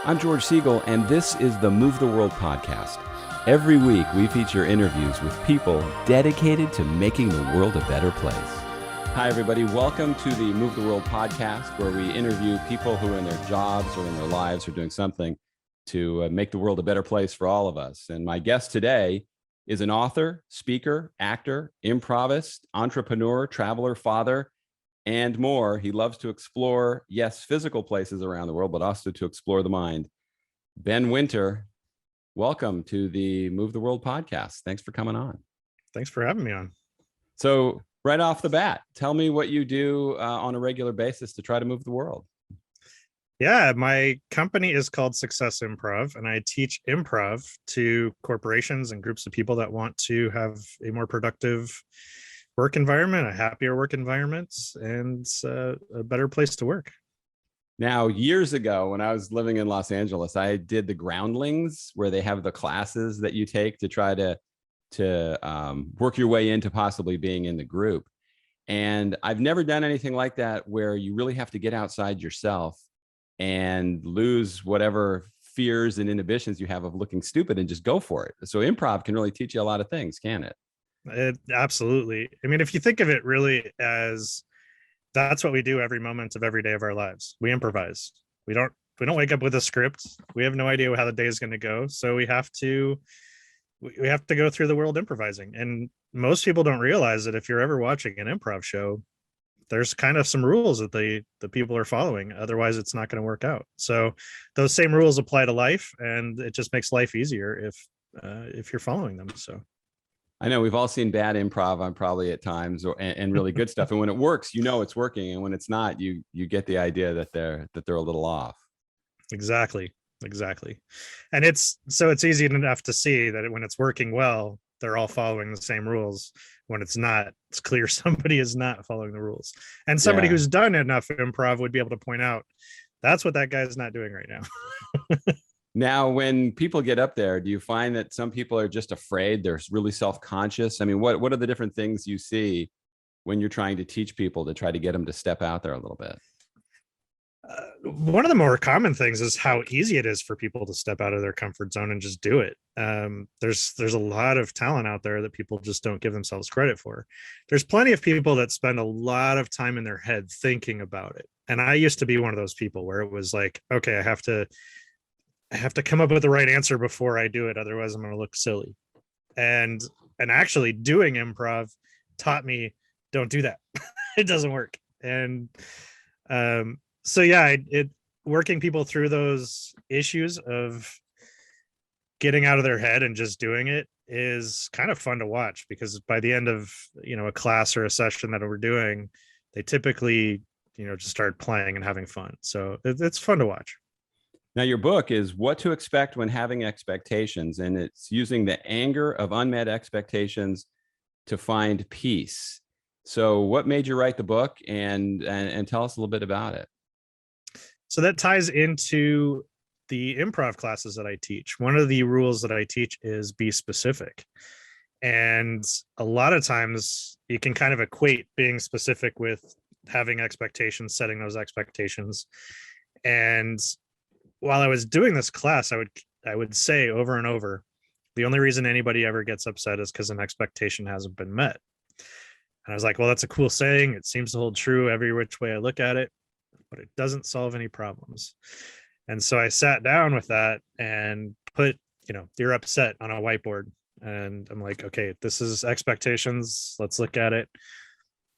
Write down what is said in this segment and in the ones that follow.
I'm George Siegel, and this is the Move the World podcast. Every week, we feature interviews with people dedicated to making the world a better place. Hi, everybody. Welcome to the Move the World podcast, where we interview people who in their jobs or in their lives are doing something to make the world a better place for all of us. And my guest today is an author, speaker, actor, improvist, entrepreneur, traveler, father, and more. He loves to explore, yes, physical places around the world, but also to explore the mind. Ben Winter, welcome to the Move the World podcast. Thanks for coming on. Thanks for having me on. So right off the bat, tell me what you do on a regular basis to try to move the world. Yeah, my company is called Success Improv, and I teach improv to corporations and groups of people that want to have a more productive work environment, a happier work environment, and a better place to work. Now, years ago, when I was living in Los Angeles, I did the groundlings, where they have the classes that you take to try to work your way into possibly being in the group. And I've never done anything like that, where you really have to get outside yourself and lose whatever fears and inhibitions you have of looking stupid and just go for it. So improv can really teach you a lot of things, can it? Absolutely. I mean, if you think of it really as that's what we do every moment of every day of our lives. We improvise. We don't wake up with a script. We have no idea how the day is going to go. So we have to go through the world improvising. And most people don't realize that if you're ever watching an improv show, there's kind of some rules that the people are following. Otherwise, it's not going to work out. So those same rules apply to life, and it just makes life easier if you're following them. So I know we've all seen bad improv on probably at times, and really good stuff. And when it works, you know it's working, and when it's not, you get the idea that they're a little off. Exactly. And it's easy enough to see that when it's working well, they're all following the same rules. When it's not, it's clear somebody is not following the rules. And somebody who's done enough improv would be able to point out that's what that guy's not doing right now. Now, when people get up there, do you find that some people are just afraid? They're really self-conscious? I mean, what are the different things you see when you're trying to teach people to try to get them to step out there a little bit? One of the more common things is how easy it is for people to step out of their comfort zone and just do it. There's a lot of talent out there that people just don't give themselves credit for. There's plenty of people that spend a lot of time in their head thinking about it. And I used to be one of those people where it was like, okay, I have to come up with the right answer before I do it. Otherwise I'm going to look silly. And actually doing improv taught me, don't do that. It doesn't work. And, so yeah, working people through those issues of getting out of their head and just doing it is kind of fun to watch, because by the end of, a class or a session that we're doing, they typically, just start playing and having fun. So it's fun to watch. Now, your book is What to Expect When Having Expectations, and it's using the anger of unmet expectations to find peace. So what made you write the book, and tell us a little bit about it? So that ties into the improv classes that I teach. One of the rules that I teach is be specific. And a lot of times you can kind of equate being specific with having expectations, setting those expectations. And while I was doing this class, I would say over and over, the only reason anybody ever gets upset is because an expectation hasn't been met. And I was like, well, that's a cool saying. It seems to hold true every which way I look at it, but it doesn't solve any problems. And so I sat down with that and put, you're upset on a whiteboard. And I'm like, okay, this is expectations. Let's look at it.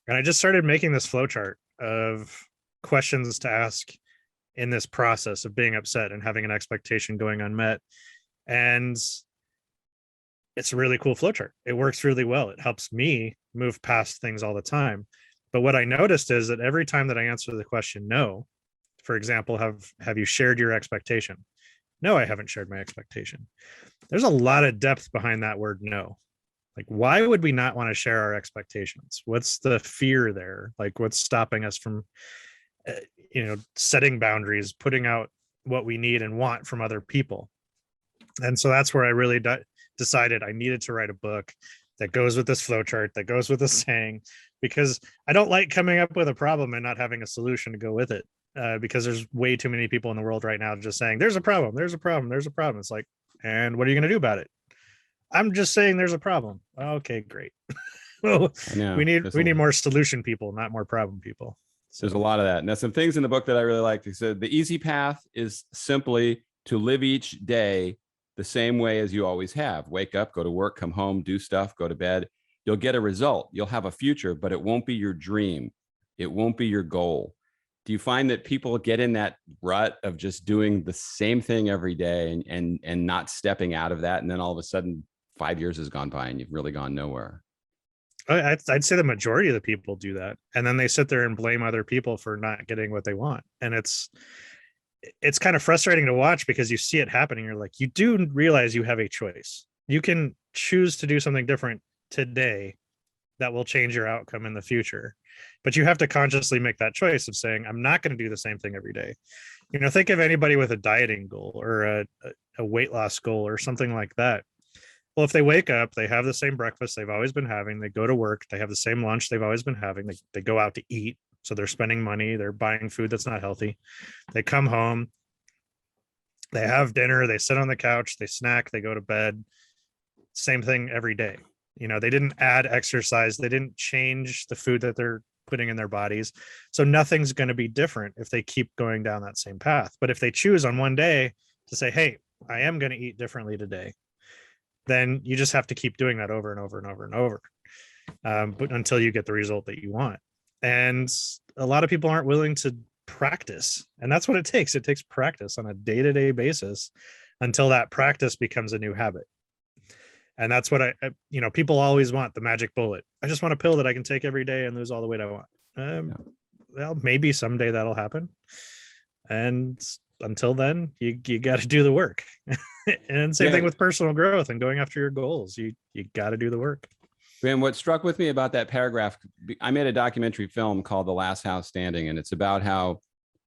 And I just started making this flowchart of questions to ask in this process of being upset and having an expectation going unmet. And it's a really cool flowchart. It works really well. It helps me move past things all the time. But what I noticed is that every time that I answer the question, no, for example, have you shared your expectation? No, I haven't shared my expectation. There's a lot of depth behind that word no. Like, why would we not want to share our expectations? What's the fear there? Like, what's stopping us from, setting boundaries, putting out what we need and want from other people? And so that's where I really decided I needed to write a book that goes with this flowchart, that goes with the saying, because I don't like coming up with a problem and not having a solution to go with it. because there's way too many people in the world right now just saying there's a problem, there's a problem, there's a problem. It's like, and what are you going to do about it? I'm just saying there's a problem. Okay, great. Well, I know. we need more solution people, not more problem people. There's a So lot of that. Now, some things in the book that I really like. They said the easy path is simply to live each day the same way as you always have. Wake up, go to work, come home, do stuff, go to bed. You'll get a result. You'll have a future, but it won't be your dream. It won't be your goal. Do you find that people get in that rut of just doing the same thing every day and not stepping out of that? And then all of a sudden 5 years has gone by and you've really gone nowhere. I'd say the majority of the people do that, and then they sit there and blame other people for not getting what they want, and it's kind of frustrating to watch because you see it happening. You're like, you do realize you have a choice. You can choose to do something different today that will change your outcome in the future, but you have to consciously make that choice of saying, I'm not going to do the same thing every day. Think of anybody with a dieting goal or a weight loss goal or something like that. Well, if they wake up, they have the same breakfast they've always been having, they go to work, they have the same lunch they've always been having, they go out to eat, so they're spending money, they're buying food that's not healthy, they come home, they have dinner, they sit on the couch, they snack, they go to bed. Same thing every day. They didn't add exercise, they didn't change the food that they're putting in their bodies, so nothing's going to be different if they keep going down that same path. But if they choose on one day to say, hey, I am going to eat differently today, then you just have to keep doing that over and over and over and over, but until you get the result that you want. And a lot of people aren't willing to practice, and that's what it takes. It takes practice on a day-to-day basis until that practice becomes a new habit. And that's what people always want the magic bullet. I just want a pill that I can take every day and lose all the weight I want. Well, maybe someday that'll happen, and until then you got to do the work. And same thing with personal growth and going after your goals. You got to do the work. And what struck with me about that paragraph, I made a documentary film called The Last House Standing, and it's about how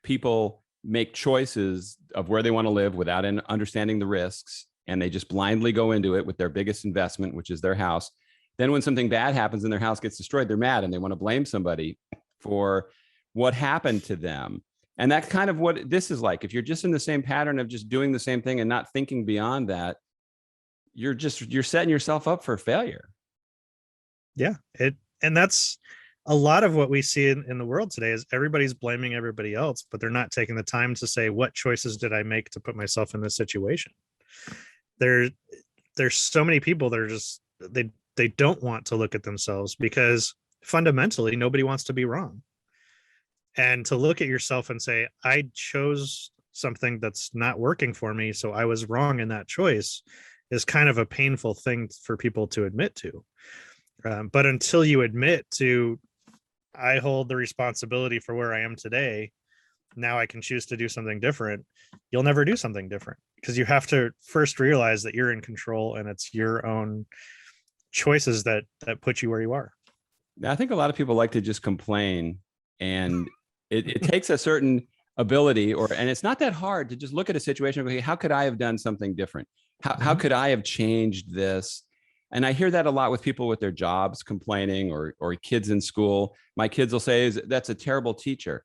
people make choices of where they want to live without understanding the risks, and they just blindly go into it with their biggest investment, which is their house. Then when something bad happens and their house gets destroyed, they're mad and they want to blame somebody for what happened to them. And that's kind of what this is like. If you're just in the same pattern of just doing the same thing and not thinking beyond that, you're setting yourself up for failure. Yeah. And that's a lot of what we see in the world today is everybody's blaming everybody else, but they're not taking the time to say, what choices did I make to put myself in this situation? There's so many people that are just, they don't want to look at themselves because fundamentally nobody wants to be wrong. And to look at yourself and say, I chose something that's not working for me, so I was wrong in that choice, is kind of a painful thing for people to admit to. But until you admit to, I hold the responsibility for where I am today, now I can choose to do something different, you'll never do something different, because you have to first realize that you're in control and it's your own choices that put you where you are. I think a lot of people like to just complain, and it takes a certain ability, and it's not that hard to just look at a situation and go, hey, how could I have done something different? How could I have changed this? And I hear that a lot with people with their jobs complaining, or kids in school. My kids will say, that's a terrible teacher.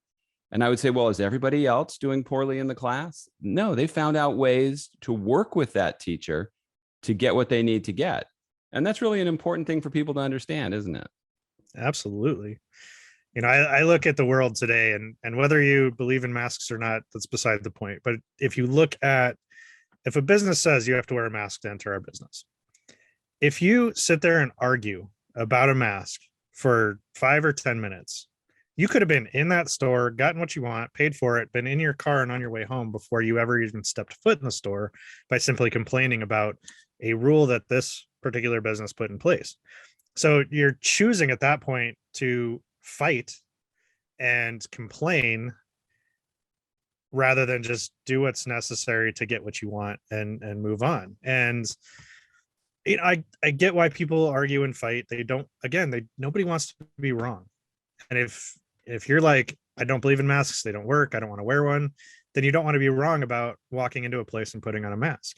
And I would say, well, is everybody else doing poorly in the class? No, they found out ways to work with that teacher to get what they need to get. And that's really an important thing for people to understand, isn't it? Absolutely. I look at the world today, and whether you believe in masks or not, that's beside the point. But if a business says you have to wear a mask to enter our business, if you sit there and argue about a mask for 5 or 10 minutes, you could have been in that store, gotten what you want, paid for it, been in your car and on your way home before you ever even stepped foot in the store, by simply complaining about a rule that this particular business put in place. So you're choosing at that point to fight and complain rather than just do what's necessary to get what you want and move on. And I get why people argue and fight. Nobody wants to be wrong. And if you're like, I don't believe in masks, they don't work, I don't want to wear one, then you don't want to be wrong about walking into a place and putting on a mask.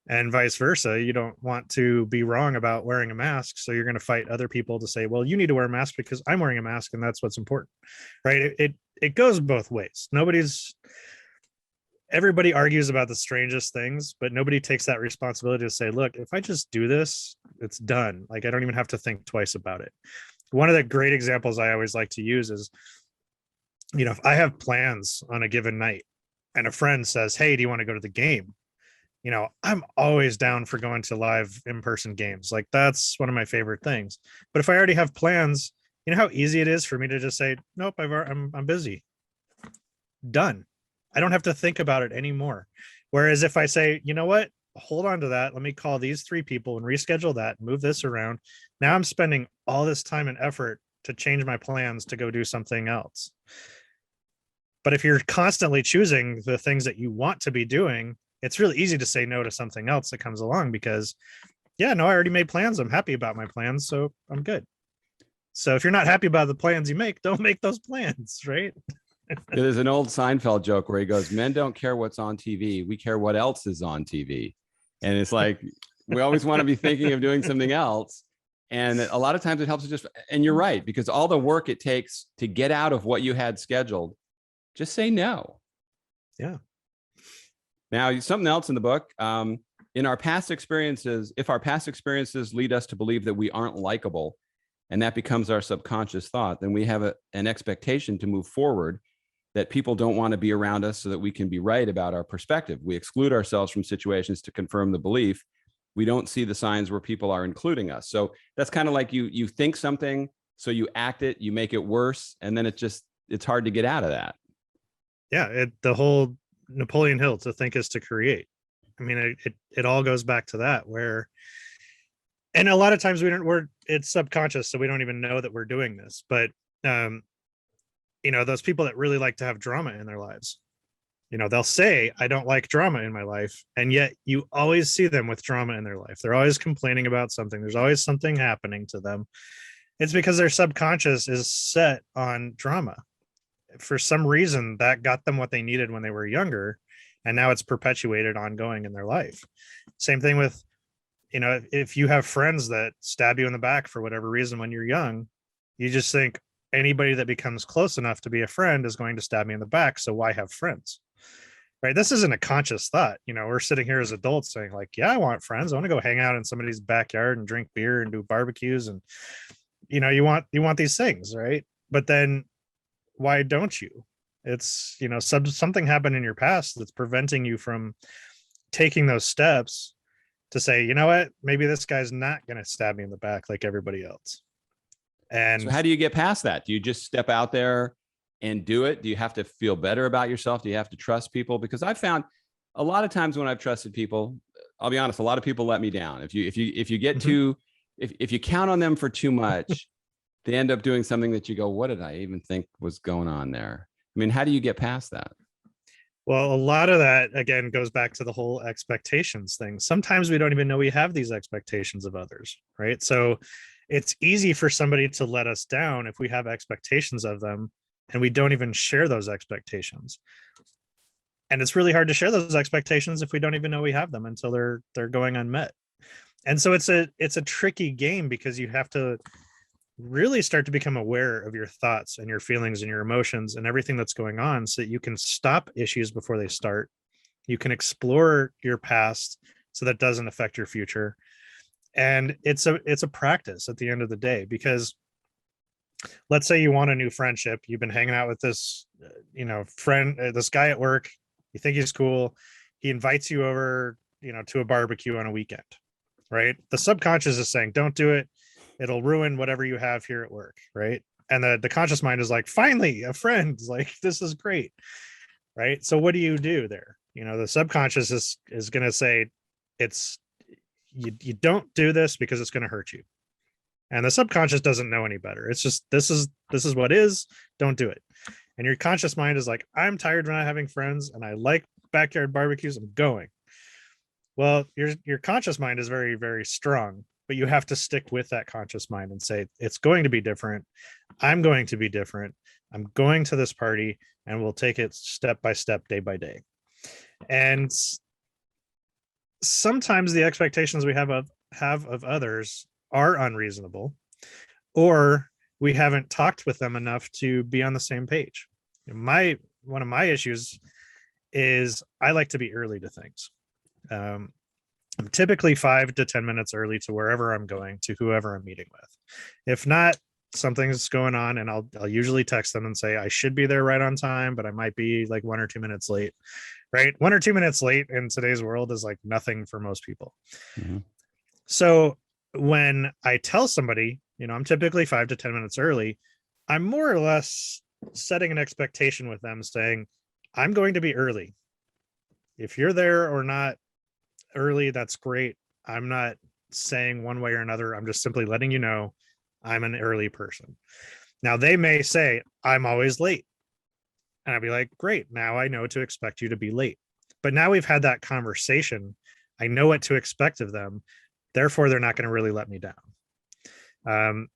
And vice versa, you don't want to be wrong about wearing a mask, so you're going to fight other people to say, well, you need to wear a mask because I'm wearing a mask and that's what's important, right? it goes both ways. Everybody argues about the strangest things, but nobody takes that responsibility to say, look, if I just do this, it's done. Like, I don't even have to think twice about it. One of the great examples I always like to use is, if I have plans on a given night and a friend says, hey, do you want to go to the game? I'm always down for going to live in-person games. Like, that's one of my favorite things. But if I already have plans, you know how easy it is for me to just say, nope, I'm busy. Done. I don't have to think about it anymore. Whereas if I say, you know what, hold on to that, let me call these 3 people and reschedule that, move this around. Now I'm spending all this time and effort to change my plans to go do something else. But if you're constantly choosing the things that you want to be doing, it's really easy to say no to something else that comes along because, yeah, no, I already made plans. I'm happy about my plans, so I'm good. So if you're not happy about the plans you make, don't make those plans, right? There's an old Seinfeld joke where he goes, men don't care what's on TV. We care what else is on TV. And it's like, we always want to be thinking of doing something else. And a lot of times it helps to just, and you're right, because all the work it takes to get out of what you had scheduled, just say no. Yeah. Now, something else in the book, in our past experiences, if our past experiences lead us to believe that we aren't likable, and that becomes our subconscious thought, then we have an expectation to move forward that people don't want to be around us so that we can be right about our perspective. We exclude ourselves from situations to confirm the belief. We don't see the signs where people are including us. So that's kind of like you think something, so you act it, you make it worse, and then it's hard to get out of that. Yeah, the whole Napoleon Hill, to think is to create. I mean, it all goes back to that, where, and a lot of times it's subconscious, so we don't even know that we're doing this. But those people that really like to have drama in their lives, they'll say, I don't like drama in my life, and yet you always see them with drama in their life. They're always complaining about something. There's always something happening to them. It's because their subconscious is set on drama. For some reason, that got them what they needed when they were younger, and now it's perpetuated ongoing in their life. Same thing with, if you have friends that stab you in the back for whatever reason when you're young, you just think anybody that becomes close enough to be a friend is going to stab me in the back, so why have friends? Right? This isn't a conscious thought. We're sitting here as adults saying, like, yeah, I want friends. I want to go hang out in somebody's backyard and drink beer and do barbecues, and you want these things, right? But then why don't you? It's, something happened in your past that's preventing you from taking those steps to say, you know what, maybe this guy's not going to stab me in the back like everybody else. And so how do you get past that? Do you just step out there and do it? Do you have to feel better about yourself? Do you have to trust people? Because I've found a lot of times when I've trusted people, I'll be honest, a lot of people let me down. If you get too, if you count on them for too much, they end up doing something that you go, what did I even think was going on there? I mean, how do you get past that? Well, a lot of that, again, goes back to the whole expectations thing. Sometimes we don't even know we have these expectations of others, right? So it's easy for somebody to let us down if we have expectations of them and we don't even share those expectations. And it's really hard to share those expectations if we don't even know we have them until they're going unmet. And so it's a tricky game, because you have to really start to become aware of your thoughts and your feelings and your emotions and everything that's going on, so that you can stop issues before they start. You can explore your past so that doesn't affect your future. And it's a practice at the end of the day, because let's say you want a new friendship. You've been hanging out with this friend, this guy at work. You think he's cool. He invites you over to a barbecue on a weekend, right? The subconscious is saying, don't do it. It'll ruin whatever you have here at work, right? And the conscious mind is like, finally, a friend, like, this is great, right? So what do you do there? The subconscious is going to say, it's you don't do this because it's going to hurt you. And the subconscious doesn't know any better. It's just, this is what is, don't do it. And your conscious mind is like, I'm tired of not having friends and I like backyard barbecues, I'm going. Well, your conscious mind is very, very strong, but you have to stick with that conscious mind and say, it's going to be different. I'm going to be different. I'm going to this party, and we'll take it step by step, day by day. And sometimes the expectations we have of others are unreasonable, or we haven't talked with them enough to be on the same page. One of my issues is I like to be early to things. I'm typically 5 to 10 minutes early to wherever I'm going, to whoever I'm meeting with. If not, something's going on, and I'll usually text them and say I should be there right on time, but I might be like 1 or 2 minutes late. Right, 1 or 2 minutes late in today's world is like nothing for most people. Mm-hmm. So when I tell somebody, I'm typically 5 to 10 minutes early, I'm more or less setting an expectation with them, saying I'm going to be early. If you're there or not early, that's great. I'm not saying one way or another. I'm just simply letting you know I'm an early person. Now, they may say I'm always late. And I'd be like, great. Now I know to expect you to be late. But now we've had that conversation. I know what to expect of them. Therefore, they're not going to really let me down.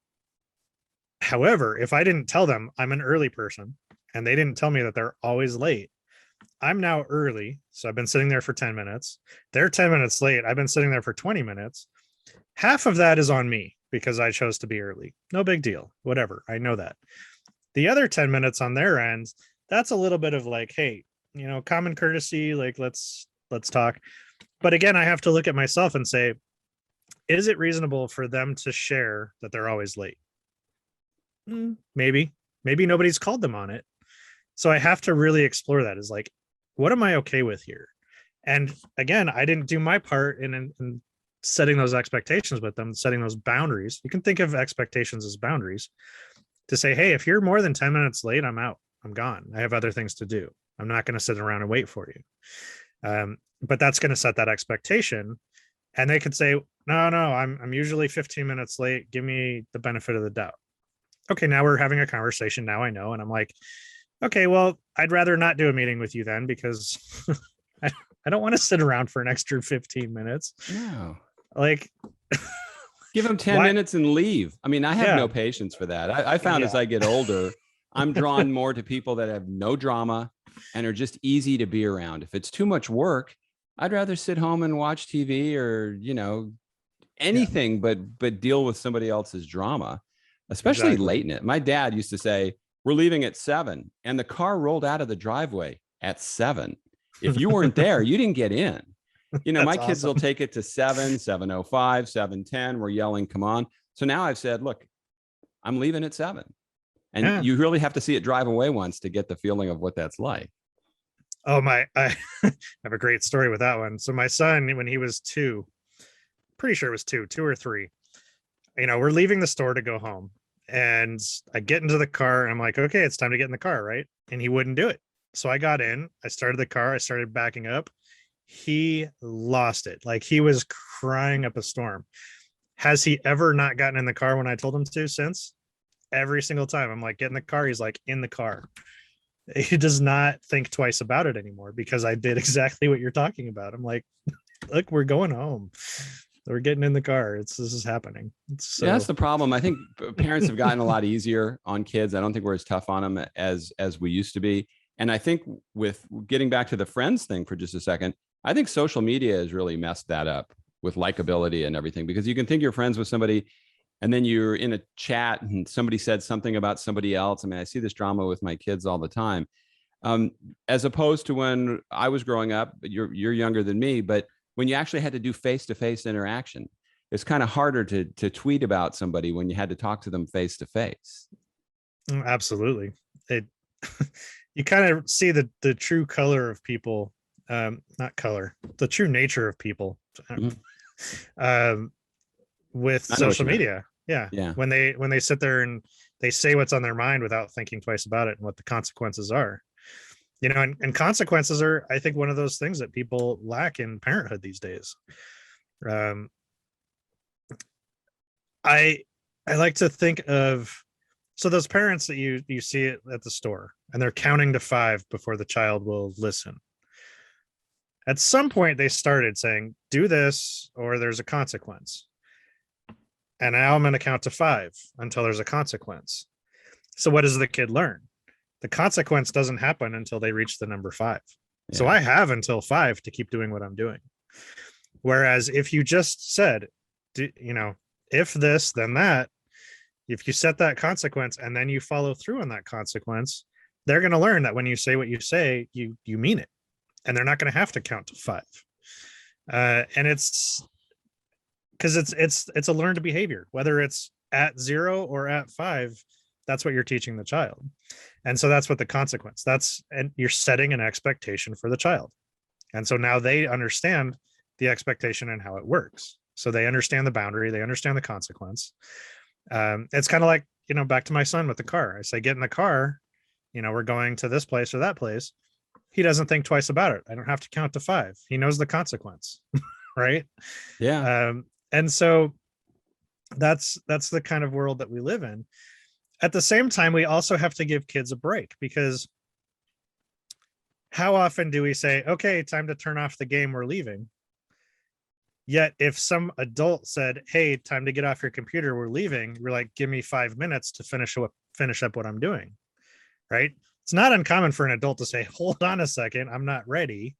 However, if I didn't tell them I'm an early person and they didn't tell me that they're always late, I'm now early. So I've been sitting there for 10 minutes. They're 10 minutes late. I've been sitting there for 20 minutes. Half of that is on me because I chose to be early. No big deal. Whatever. I know that. The other 10 minutes on their end, that's a little bit of like, hey, common courtesy, like let's talk. But again, I have to look at myself and say, is it reasonable for them to share that they're always late? Maybe nobody's called them on it. So I have to really explore that, is like, what am I okay with here? And again, I didn't do my part in setting those expectations with them, setting those boundaries. You can think of expectations as boundaries to say, hey, if you're more than 10 minutes late, I'm out. I'm gone. I have other things to do. I'm not going to sit around and wait for you. But that's going to set that expectation. And they could say, no, I'm usually 15 minutes late. Give me the benefit of the doubt. Okay, now we're having a conversation. Now I know. And I'm like, okay, well, I'd rather not do a meeting with you then, because I don't want to sit around for an extra 15 minutes. No. Like, give them 10 minutes and leave. I mean, I have no patience for that. I found as I get older, I'm drawn more to people that have no drama and are just easy to be around. If it's too much work, I'd rather sit home and watch TV or, anything but deal with somebody else's drama, especially late in it. My dad used to say, we're leaving at 7, and the car rolled out of the driveway at 7. If you weren't there, you didn't get in. My kids will take it to 7, 7:05, 7:10. We're yelling, come on. So now I've said, look, I'm leaving at 7. And you really have to see it drive away once to get the feeling of what that's like. Oh, I have a great story with that one. So my son, when he was 2, pretty sure it was 2 or 3, we're leaving the store to go home. And I get into the car and I'm like, okay, it's time to get in the car, right? And he wouldn't do it. So I got in, I started the car, I started backing up. He lost it. Like, he was crying up a storm. Has he ever not gotten in the car when I told him to since? Every single time I'm like, get in the car, he's like, in the car. He does not think twice about it anymore, because I did exactly what you're talking about. I'm like, look, we're going home. We're getting in the car. This is happening. So. Yeah, that's the problem. I think parents have gotten a lot easier on kids. I don't think we're as tough on them as we used to be. And I think, with getting back to the friends thing for just a second, I think social media has really messed that up with likability and everything, because you can think you're friends with somebody and then you're in a chat and somebody said something about somebody else. I mean, I see this drama with my kids all the time. As opposed to when I was growing up, you're younger than me, but when you actually had to do face-to-face interaction, it's kind of harder to tweet about somebody when you had to talk to them face-to-face. Absolutely. You kind of see the true color of people, not color, the true nature of people, with social media. Yeah. When they sit there and they say what's on their mind without thinking twice about it and what the consequences are. And consequences are, I think, one of those things that people lack in parenthood these days. I like to think of, so those parents that you see it at the store and they're counting to 5 before the child will listen. At some point they started saying, do this or there's a consequence. And now I'm going to count to 5 until there's a consequence. So what does the kid learn? The consequence doesn't happen until they reach the number 5. Yeah. So I have until 5 to keep doing what I'm doing. Whereas if you just said, if this, then that, if you set that consequence and then you follow through on that consequence, they're going to learn that when you say what you say, you mean it, and they're not going to have to count to five. And it's because it's a learned behavior, whether it's at 0 or at 5. That's what you're teaching the child. And so that's what the consequence, and you're setting an expectation for the child. And so now they understand the expectation and how it works. So they understand the boundary, they understand the consequence. It's kind of like, back to my son with the car. I say, get in the car, we're going to this place or that place. He doesn't think twice about it. I don't have to count to 5. He knows the consequence. Right. Yeah. And so that's the kind of world that we live in. At the same time, we also have to give kids a break, because how often do we say, okay, time to turn off the game, we're leaving? Yet if some adult said, hey, time to get off your computer, we're leaving, we're like, give me 5 minutes to finish up what I'm doing. Right. It's not uncommon for an adult to say, hold on a second, I'm not ready.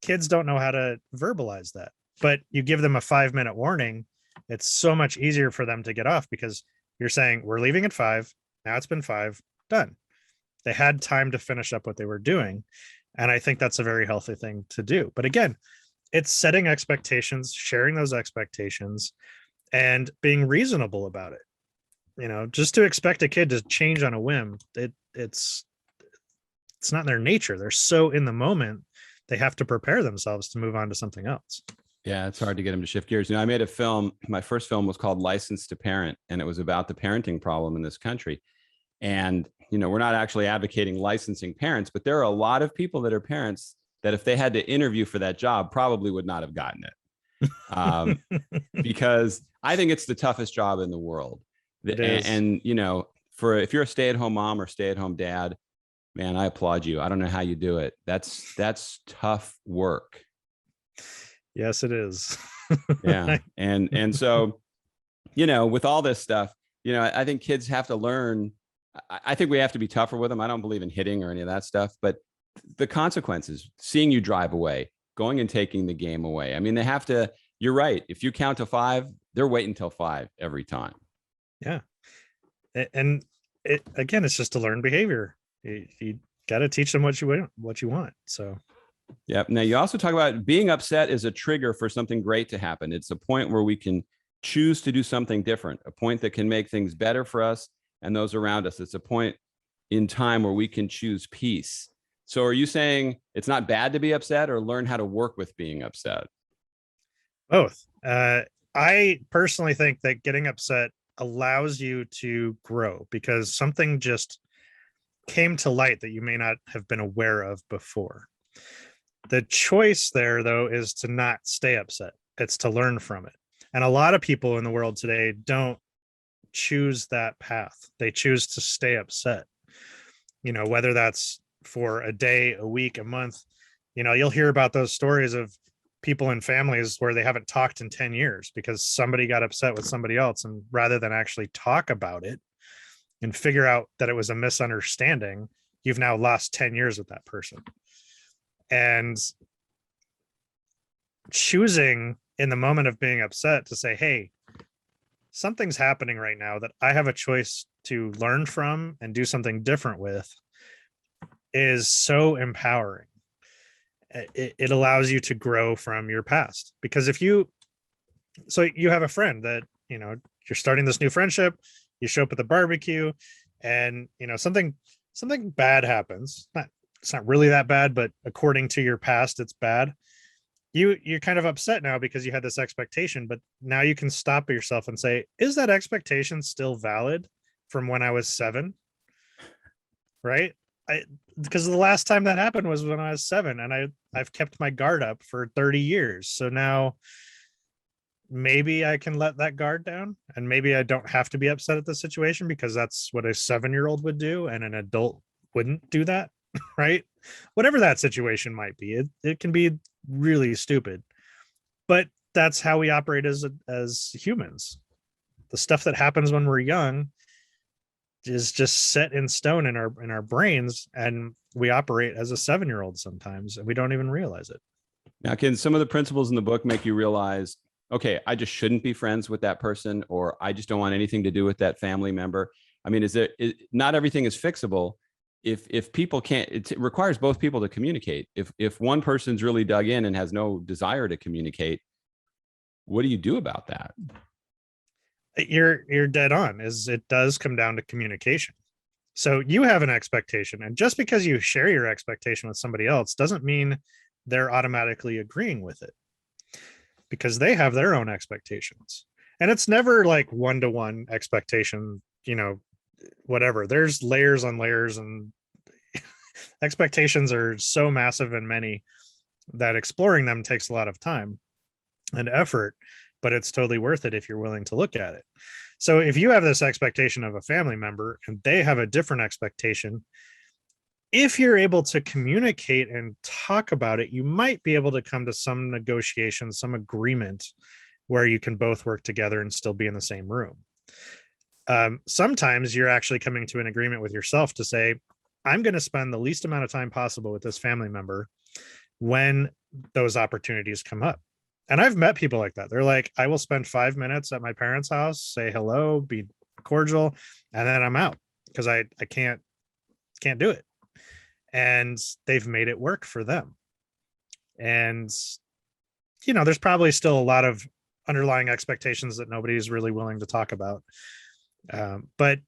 Kids don't know how to verbalize that, but you give them a 5-minute warning. It's so much easier for them to get off, because you're saying, we're leaving at 5. Now it's been 5, done. They had time to finish up what they were doing. And I think that's a very healthy thing to do. But again, it's setting expectations, sharing those expectations, and being reasonable about it. Just to expect a kid to change on a whim, it's not in their nature. They're so in the moment, they have to prepare themselves to move on to something else. Yeah, it's hard to get them to shift gears. I made a film. My first film was called License to Parent, and it was about the parenting problem in this country. And, we're not actually advocating licensing parents, but there are a lot of people that are parents that if they had to interview for that job, probably would not have gotten it. Because I think it's the toughest job in the world. It is. And if you're a stay-at-home mom or stay-at-home dad, man, I applaud you. I don't know how you do it. That's tough work. Yes, it is. Yeah. And so, with all this stuff, I think kids have to learn. I think we have to be tougher with them. I don't believe in hitting or any of that stuff, but the consequences, seeing you drive away, going and taking the game away. I mean, they have to, you're right. If you count to 5, they're waiting till 5 every time. Yeah. And again, it's just a learned behavior. You got to teach them what you want. So. Yep. Now you also talk about being upset is a trigger for something great to happen. It's a point where we can choose to do something different, a point that can make things better for us and those around us. It's a point in time where we can choose peace. So are you saying it's not bad to be upset, or learn how to work with being upset? Both. I personally think that getting upset allows you to grow, because something just came to light that you may not have been aware of before. The choice there, though, is to not stay upset. It's to learn from it. And a lot of people in the world today don't choose that path. They choose to stay upset, whether that's for a day, a week, a month. You'll hear about those stories of people in families where they haven't talked in 10 years because somebody got upset with somebody else. And rather than actually talk about it and figure out that it was a misunderstanding, you've now lost 10 years with that person. And choosing in the moment of being upset to say, hey, something's happening right now that I have a choice to learn from and do something different with, is so empowering. It allows you to grow from your past. Because you have a friend that, you're starting this new friendship, you show up at the barbecue, and, something bad happens. It's not really that bad, but according to your past, it's bad. You're kind of upset now because you had this expectation, but now you can stop yourself and say, is that expectation still valid from when I was 7? Right? Because the last time that happened was when I was 7, and I've kept my guard up for 30 years. So now maybe I can let that guard down, and maybe I don't have to be upset at the situation, because that's what a 7-year-old would do, and an adult wouldn't do that. Right? Whatever that situation might be, it can be really stupid, but that's how we operate as humans. The stuff that happens when we're young is just set in stone in our brains, and we operate as a 7-year-old sometimes, and we don't even realize it. Now, can some of the principles in the book make you realize, okay, I just shouldn't be friends with that person, or I just don't want anything to do with that family member? I mean, not everything is fixable, if people can't, it requires both people to communicate. If one person's really dug in and has no desire to communicate, what do you do about that? You're dead on. Is it does come down to communication. So you have an expectation, and just because you share your expectation with somebody else doesn't mean they're automatically agreeing with it, because they have their own expectations. And it's never like one-to-one expectation, whatever. There's layers on layers, and expectations are so massive and many that exploring them takes a lot of time and effort, but it's totally worth it if you're willing to look at it. So if you have this expectation of a family member and they have a different expectation, if you're able to communicate and talk about it, you might be able to come to some negotiation, some agreement where you can both work together and still be in the same room. Sometimes you're actually coming to an agreement with yourself to say, I'm going to spend the least amount of time possible with this family member when those opportunities come up. And I've met people like that. They're like, I will spend 5 minutes at my parents' house, say hello, be cordial, and then I'm out because I can't do it. And they've made it work for them. And there's probably still a lot of underlying expectations that nobody's really willing to talk about. But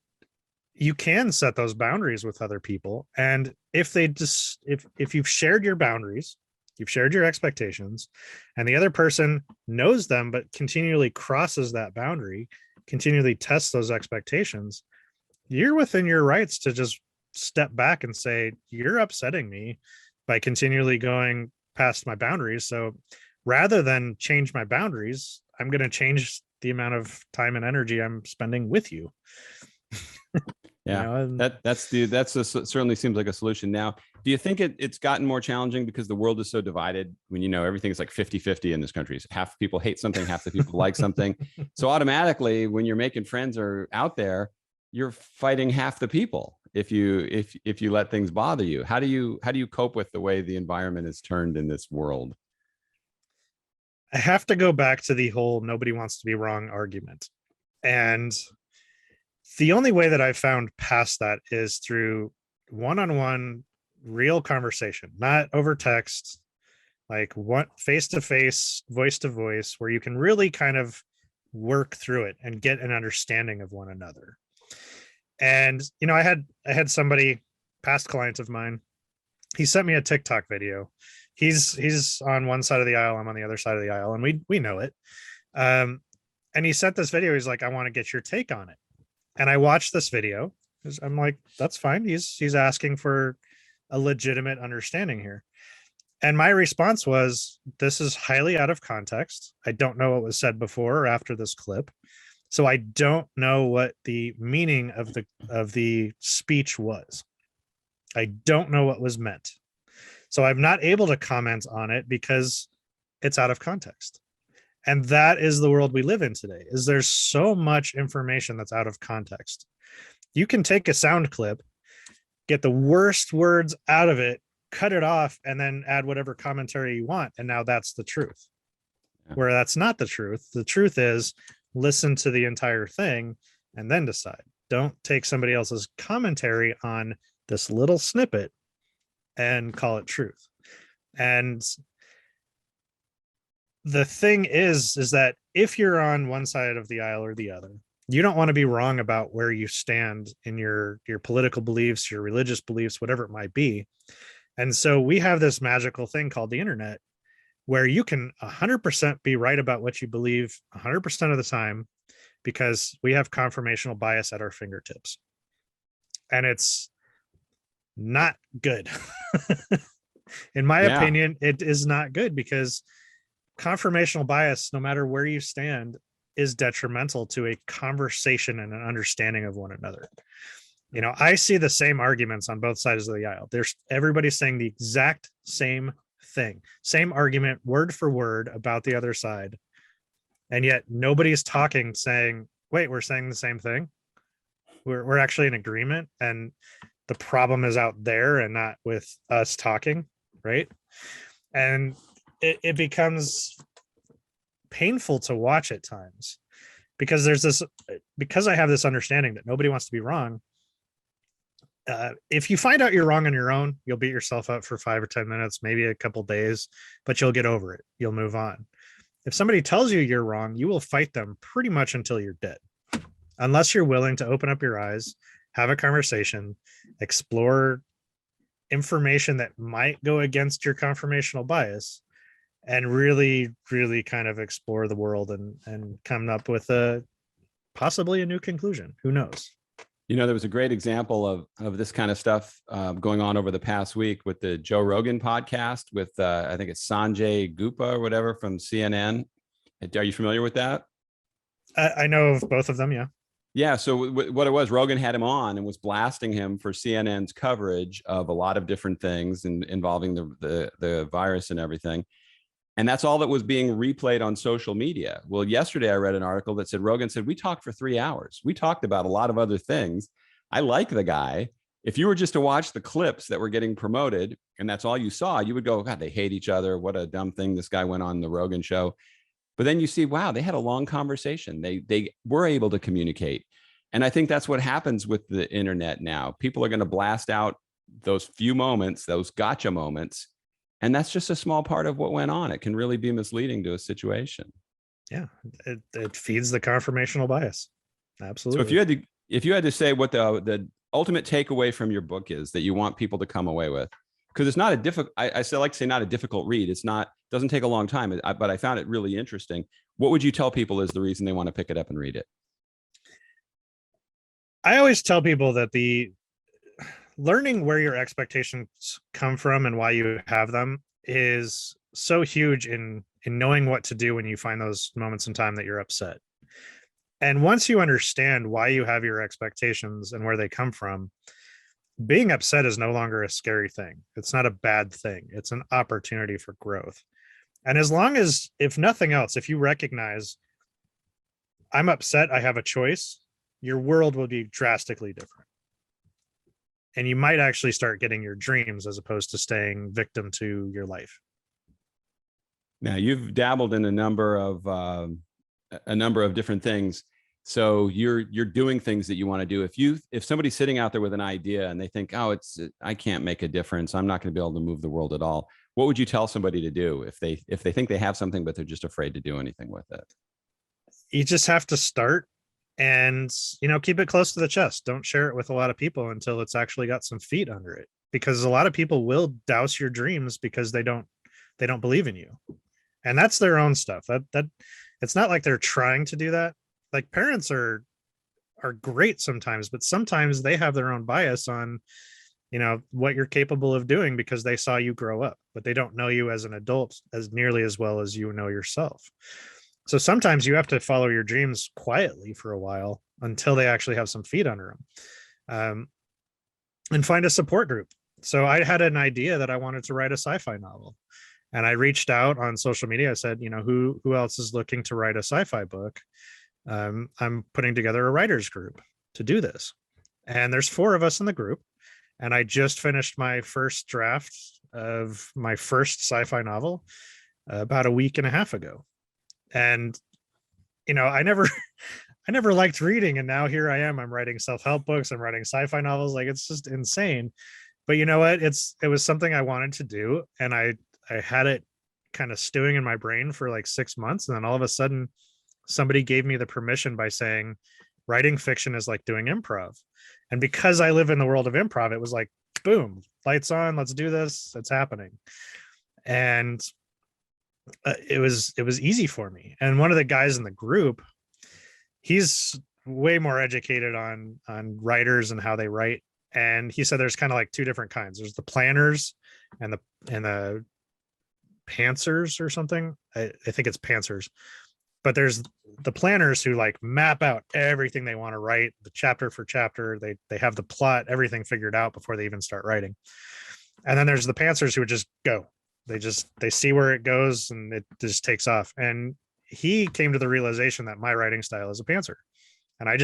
you can set those boundaries with other people. And if you've shared your boundaries, you've shared your expectations, and the other person knows them, but continually crosses that boundary, continually tests those expectations, you're within your rights to just step back and say, you're upsetting me by continually going past my boundaries. So rather than change my boundaries, I'm going to change the amount of time and energy I'm spending with you. Yeah, certainly seems like a solution. Now, do you think it's gotten more challenging because the world is so divided when, everything's like 50-50 in this country? Half the people hate something, half the people like something. So automatically when you're making friends or out there, you're fighting half the people if you let things bother you. How do you cope with the way the environment is turned in this world? I have to go back to the whole nobody wants to be wrong argument. And the only way that I've found past that is through one-on-one real conversation, not over text, like what face-to-face, voice-to-voice, where you can really kind of work through it and get an understanding of one another. And I had somebody, past client of mine, he sent me a TikTok video. He's on one side of the aisle, I'm on the other side of the aisle, and we know it. And he sent this video. He's like, I want to get your take on it. And I watched this video. I'm like, that's fine. He's asking for a legitimate understanding here. And my response was, this is highly out of context. I don't know what was said before or after this clip. So I don't know what the meaning of the speech was. I don't know what was meant. So I'm not able to comment on it because it's out of context. And that is the world we live in today, is there's so much information that's out of context. You can take a sound clip, get the worst words out of it, cut it off, and then add whatever commentary you want. And now that's the truth. Yeah. Where that's not the truth. The truth is listen to the entire thing and then decide. Don't take somebody else's commentary on this little snippet and call it truth. And the thing is that if you're on one side of the aisle or the other, you don't want to be wrong about where you stand in your political beliefs, your religious beliefs, whatever it might be. And so we have this magical thing called the internet where you can 100% be right about what you believe 100% of the time, because we have confirmational bias at our fingertips. And it's not good. In my opinion, it is not good, because confirmational bias, no matter where you stand, is detrimental to a conversation and an understanding of one another. I see the same arguments on both sides of the aisle. Everybody's saying the exact same thing, same argument, word for word about the other side. And yet nobody's talking, saying, wait, we're saying the same thing. We're actually in agreement. And the problem is out there and not with us talking. Right. And it becomes painful to watch at times, because because I have this understanding that nobody wants to be wrong. if you find out you're wrong on your own, you'll beat yourself up for 5 or 10 minutes, maybe a couple days, but you'll get over it. You'll move on. If somebody tells you you're wrong, you will fight them pretty much until you're dead, unless you're willing to open up your eyes, have a conversation, explore information that might go against your conformational bias, and really, really kind of explore the world and come up with a possibly a new conclusion. Who knows? There was a great example of this kind of stuff going on over the past week with the Joe Rogan podcast with, I think it's Sanjay Gupta or whatever from CNN. Are you familiar with that? I know of both of them. Yeah. Yeah. So what it was, Rogan had him on and was blasting him for CNN's coverage of a lot of different things involving the virus and everything. And that's all that was being replayed on social media. Well, yesterday I read an article that said, Rogan said, we talked for 3 hours. We talked about a lot of other things. I like the guy. If you were just to watch the clips that were getting promoted and that's all you saw, you would go, God, they hate each other. What a dumb thing this guy went on the Rogan show. But then you see, wow, they had a long conversation. They were able to communicate. And I think that's what happens with the internet now. People are going to blast out those few moments, those gotcha moments. And that's just a small part of what went on. It can really be misleading to a situation. Yeah, it feeds the conformational bias. Absolutely. So if you had to say what the ultimate takeaway from your book is that you want people to come away with, because it's not a difficult, I still like to say not a difficult read. Doesn't take a long time, but I found it really interesting. What would you tell people is the reason they want to pick it up and read it? I always tell people that the learning where your expectations come from and why you have them is so huge in knowing what to do when you find those moments in time that you're upset. And once you understand why you have your expectations and where they come from, being upset is no longer a scary thing. It's not a bad thing. It's an opportunity for growth. And as long as, if nothing else, if you recognize I'm upset, I have a choice, your world will be drastically different. And you might actually start getting your dreams as opposed to staying victim to your life. Now, you've dabbled in a number of different things. So you're doing things that you want to do. If somebody's sitting out there with an idea and they think, oh, I can't make a difference, I'm not going to be able to move the world at all, what would you tell somebody to do if they think they have something but they're just afraid to do anything with it? You just have to start and keep it close to the chest. Don't share it with a lot of people until it's actually got some feet under it, because a lot of people will douse your dreams because they don't believe in you, and that's their own stuff. That it's not like they're trying to do that. Like, parents are great sometimes, but sometimes they have their own bias on what you're capable of doing because they saw you grow up, but they don't know you as an adult as nearly as well as you know yourself. So sometimes you have to follow your dreams quietly for a while until they actually have some feet under them, and find a support group. So I had an idea that I wanted to write a sci-fi novel, and I reached out on social media. I said, who else is looking to write a sci-fi book? I'm putting together a writers group to do this. And there's 4 of us in the group. And I just finished my first draft of my first sci-fi novel about a week and a half ago. And I never liked reading, and now here I am. I'm writing self-help books, I'm writing sci-fi novels. Like, it's just insane. But you know what, it was something I wanted to do, and I had it kind of stewing in my brain for like 6 months, and then all of a sudden somebody gave me the permission by saying writing fiction is like doing improv. And because I live in the world of improv, it was like, boom, lights on, let's do this, it's happening. And it was easy for me. And one of the guys in the group, he's way more educated on writers and how they write, and he said there's kind of like 2 different kinds. There's the planners and the pantsers or something. I think it's pantsers. But there's the planners who like map out everything they want to write, the chapter for chapter. They have the plot, everything figured out before they even start writing. And then there's the pantsers who would just go. They see where it goes and it just takes off. And he came to the realization that my writing style is a pantser. And I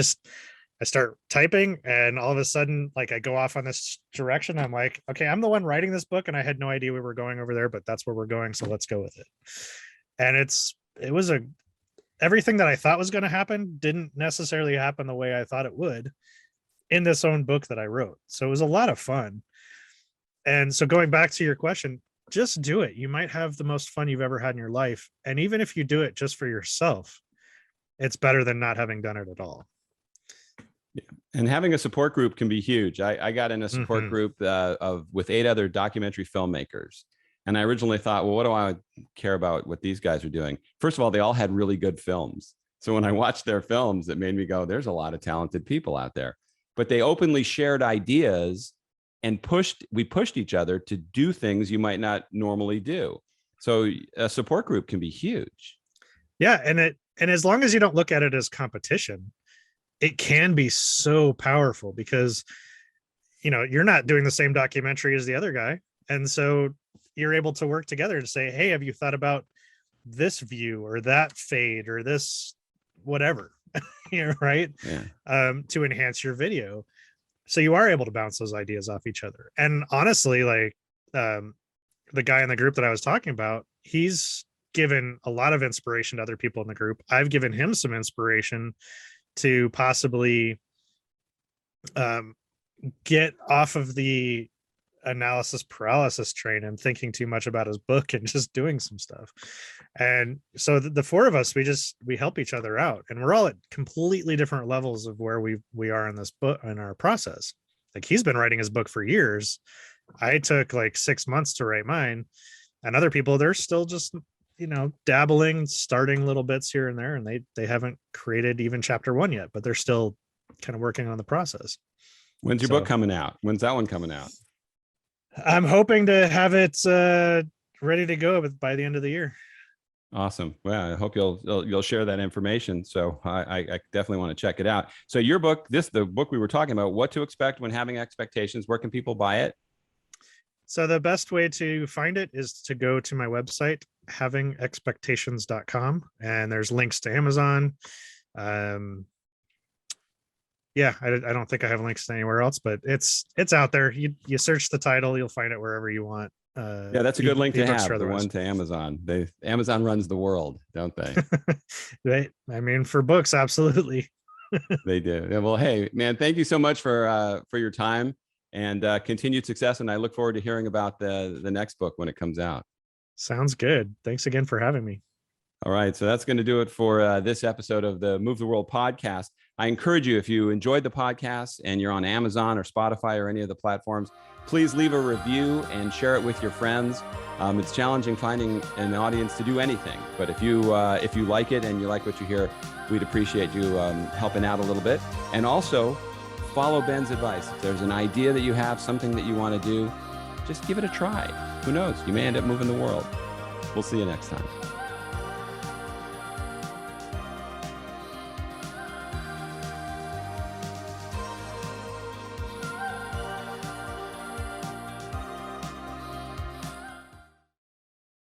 start typing, and all of a sudden, like, I go off on this direction. I'm like, okay, I'm the one writing this book, and I had no idea we were going over there, but that's where we're going. So let's go with it. And it was everything that I thought was going to happen didn't necessarily happen the way I thought it would. in this own book that I wrote. So it was a lot of fun. And so going back to your question, just do it. You might have the most fun you've ever had in your life. And even if you do it just for yourself, it's better than not having done it at all. Yeah. And having a support group can be huge. I got in a support group with 8 other documentary filmmakers. And I originally thought, well, what do I care about what these guys are doing? First of all, they all had really good films. So when I watched their films, it made me go, there's a lot of talented people out there. But they openly shared ideas and we pushed each other to do things you might not normally do. So a support group can be huge. Yeah. And as long as you don't look at it as competition, it can be so powerful because, you're not doing the same documentary as the other guy. And so you're able to work together to say, hey, have you thought about this view or that fade or this whatever, right? Yeah. To enhance your video. So you are able to bounce those ideas off each other. And honestly, like the guy in the group that I was talking about, he's given a lot of inspiration to other people in the group. I've given him some inspiration to possibly get off of the analysis paralysis train and thinking too much about his book and just doing some stuff. And so the 4 of us, we help each other out, and we're all at completely different levels of where we are in this book, in our process. Like he's been writing his book for years. I took like 6 months to write mine, and other people, they're still just dabbling, starting little bits here and there, and they haven't created even chapter 1 yet, but they're still kind of working on the process. When's your book coming out? When's that one coming out? I'm hoping to have it ready to go by the end of the year. Awesome. Well, I hope you'll share that information. So I definitely want to check it out. So your book, the book we were talking about, What to Expect When Having Expectations. Where can people buy it? So the best way to find it is to go to my website, havingexpectations.com, and there's links to Amazon. Yeah, I don't think I have links to anywhere else, but it's out there. You search the title, you'll find it wherever you want. Yeah, that's a good link to have. The one to Amazon. Amazon runs the world, don't they? I mean, for books, absolutely. They do. Yeah, well, hey, man, thank you so much for your time and continued success. And I look forward to hearing about the next book when it comes out. Sounds good. Thanks again for having me. All right. So that's going to do it for this episode of the Move the World podcast. I encourage you, if you enjoyed the podcast and you're on Amazon or Spotify or any of the platforms, please leave a review and share it with your friends. It's challenging finding an audience to do anything, but if you like it and you like what you hear, we'd appreciate you helping out a little bit. And also follow Ben's advice. If there's an idea that you have, something that you want to do, just give it a try. Who knows? You may end up moving the world. We'll see you next time.